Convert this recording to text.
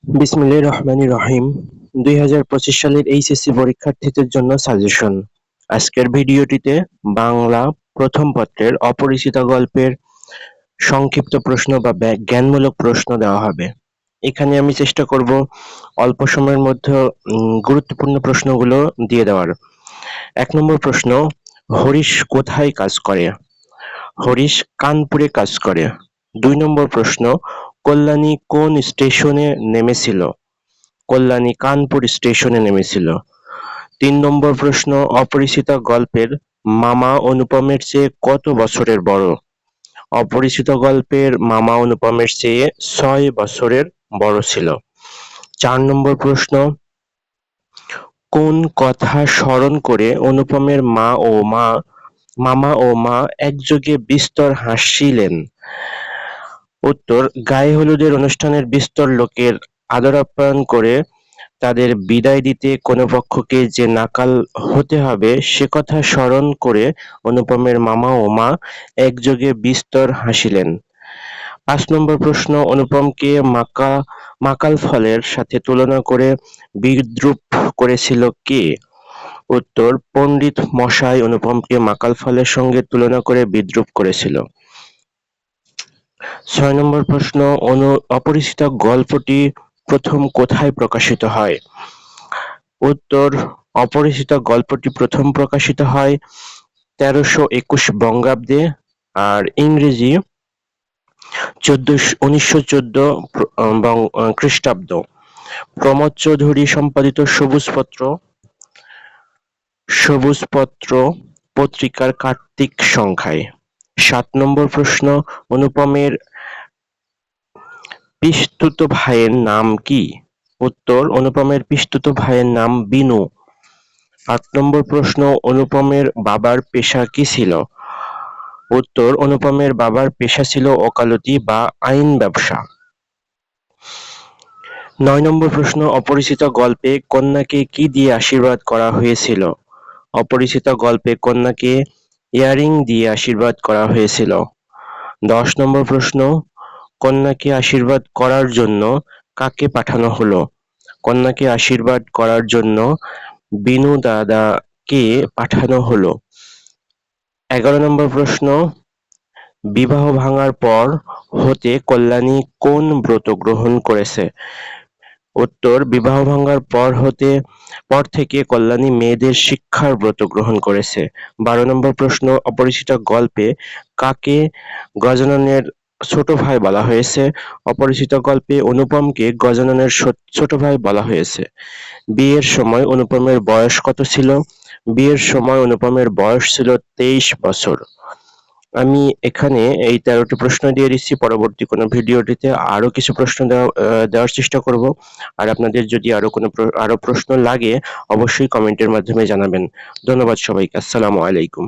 বিসমিল্লাহির রহমানির রহিম ২০২৫ সালের এইচএসসি পরীক্ষার্থীদের জন্য সাজেশন। আজকের ভিডিওটিতে বাংলা প্রথম পত্রের অপরিচিত গল্পের সংক্ষিপ্ত প্রশ্ন বা জ্ঞানমূলক প্রশ্ন দেওয়া হবে। এখানে আমি চেষ্টা করব অল্প সময়ের মধ্যে গুরুত্বপূর্ণ প্রশ্নগুলো দিয়ে দেওয়ার। ১ নম্বর প্রশ্ন, হরিশ কোথায় কাজ করে? হরিশ কানপুরে কাজ করে। ২ নম্বর প্রশ্ন, কল্যাণী কোন স্টেশনে নেমেছিল? কল্যাণী কানপুর স্টেশনে নেমেছিল। ৩ নম্বর প্রশ্ন, অপরিচিত গল্পের মামা অনুপমের চেয়ে কত বছরের বড়? অপরিচিত গল্পের মামা অনুপমের চেয়ে ৬ বছরের বড় ছিল। ৪ নম্বর প্রশ্ন, কোন কথা স্মরণ করে অনুপমের মামা ও মা একযোগে বিস্তর হাসিলেন? উত্তর, গায়ে হলুদের অনুষ্ঠানের বিস্তর লোকের আদর আপ্যায়ন করে তাদের বিদায় দিতে কোনো পক্ষকে যে নাকাল হতে হবে সে কথা স্মরণ করে অনুপমের মামা ও মা একযোগে বিস্তর হাসিলেন। ৫ নম্বর প্রশ্ন, অনুপমকে মাকাল ফলের সাথে তুলনা করে বিদ্রূপ করেছিল কে? উত্তর, পণ্ডিত মশাই অনুপমকে মাকাল ফলের সঙ্গে তুলনা করে বিদ্রূপ করেছিল। ৬ নম্বর প্রশ্ন, অপরিচিত গল্পটি প্রথম কোথায় প্রকাশিত হয়? উত্তর, অপরিচিত গল্পটি প্রথম প্রকাশিত হয় ১৩২১ বঙ্গাব্দে আর ইংরেজি ১৯১৪ খ্রিস্টাব্দ। প্রমোদ চৌধুরী সম্পাদিত সবুজপত্র পত্রিকার কার্তিক সংখ্যায়। ৭ নম্বর প্রশ্ন, অনুপমের পিসতুতো ভাইয়ের নাম কি? উত্তর, অনুপমের পিসতুতো ভাইয়ের নাম বিনু। ৮ নম্বর প্রশ্ন, অনুপমের বাবার পেশা কি ছিল? উত্তর, অনুপমের বাবার পেশা ছিল ওকালতি বা আইন ব্যবসা। ৯ নম্বর প্রশ্ন, অপরিচিত গল্পে কন্যাকে কি দিয়ে আশীর্বাদ করা হয়েছিল? অপরিচিত গল্পে কন্যাকে ইয়ারিং দিয়ে আশীর্বাদ করা হয়েছিল। ১০ নম্বর প্রশ্ন, কন্যাকে আশীর্বাদ করার জন্য কাকে পাঠানো হলো? কন্যাকে আশীর্বাদ করার জন্য বিনু দাদাকে পাঠানো হলো। ১১ নম্বর প্রশ্ন, বিবাহ ভাঙার পর হতে কল্যাণী কোন ব্রত গ্রহণ করেছে? উত্তর, বিবাহ ভাঙার পর থেকে কল্যাণী মেয়েদের শিক্ষার ব্রত গ্রহণ করেছে। ১২ নম্বর প্রশ্ন, অপরিচিত গল্পে কাকে গজাননের ছোট ভাই বলা হয়েছে? অপরিচিত গল্পে অনুপমকে গজাননের ছোট ভাই বলা হয়েছে। বিয়ের সময় অনুপমের বয়স কত ছিল? বিয়ের সময় অনুপমের বয়স ছিল ২৩ বছর। আমি এখানে এই ১৩টি প্রশ্ন দিয়ে দিচ্ছি। পরবর্তী কোনো ভিডিওটিতে আরো কিছু প্রশ্ন দেওয়ার চেষ্টা করব। আর আপনাদের যদি আরো প্রশ্ন লাগে অবশ্যই কমেন্টের মাধ্যমে জানাবেন। ধন্যবাদ সবাইকে। আসসালামু আলাইকুম।